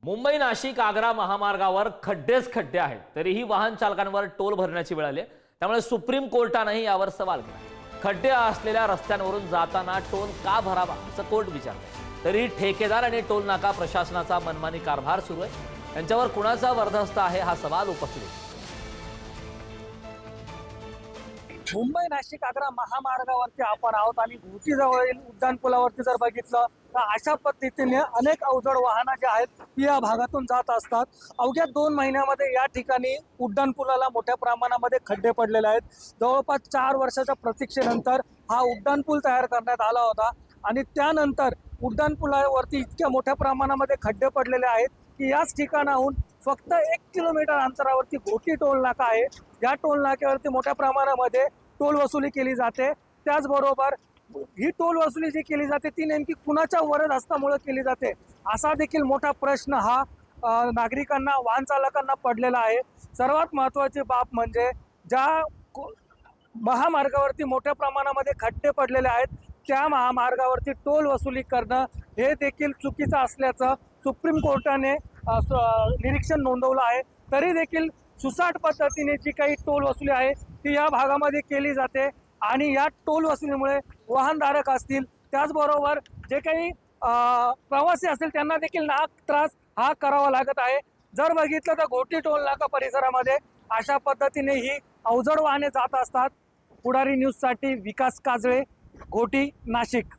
मुंबई नाशिक आग्रा महामार्गावर खड्डेच खड्डे आहेत, तरीही वाहन चालकांवर टोल भरण्याची वेळ आली आहे। त्यामुळे सुप्रीम कोर्टानेही यावर सवाल केला। खड्डे असलेल्या रस्त्यांवरून जाताना टोल का भरावा असं कोर्ट विचारतं। तरी ठेकेदार आणि टोल नाका प्रशासनाचा मनमानी कारभार सुरू आहे। त्यांच्यावर कुणाचा वरदहस्त आहे हा सवाल उपस्थित आहे। मुंबई नाशिक आग्रा महामार्गावरती आपण आहोत आणि घोटीजवळील उड्डाणपुलावरती जर बघितलं तर अशा पद्धतीने अनेक अवजड वाहनं जे आहेत ती या भागातून जात असतात। अवघ्या 2 महिन्यामध्ये या ठिकाणी उड्डाणपुलाला मोठ्या प्रमाणामध्ये खड्डे पडलेले आहेत। जवळपास 4 वर्षाच्या प्रतीक्षेनंतर हा उड्डाणपूल तयार करण्यात आला होता आणि त्यानंतर उड्डाणपुलावरती इतक्या मोठ्या प्रमाणामध्ये खड्डे पडलेले आहेत की याच ठिकाणाहून फक्त 1 किलोमीटर अंतरावरती घोटी टोल नाका आहे। या टोल नाक्यावरती मोठ्या प्रमाणामध्ये टोल वसुली केली जाते। त्याचबरोबर ही टोल वसुली जी केली जाते ती नेमकी कुणाच्या वरदहस्तामुळे केली जाते असा देखील मोठा प्रश्न हा नागरिकांना वाहन चालकांना पडलेला आहे। सर्वात महत्त्वाची बाब म्हणजे ज्या महामार्गावरती मोठ्या प्रमाणामध्ये खड्डे पडलेले आहेत त्या महामार्गावरती टोल वसुली करणं हे देखील चुकीचं असल्याचं सुप्रीम कोर्टाने निरीक्षण नोंदवलं आहे। तरी देखील सुसाट पद्धतीने जी काही टोल वसुली आहे ती या भागामध्ये केली जाते आणि या टोल वसुलीमुळे वाहनधारक असतील त्याचबरोबर जे काही प्रवासी असतील त्यांना देखील नाहक त्रास हा करावा लागत आहे। जर बघितलं तर घोटी टोल नाका परिसरामध्ये अशा पद्धतीने ही अवजड वाहने जात असतात। पुढारी न्यूजसाठी विकास काजळे, घोटी, नाशिक।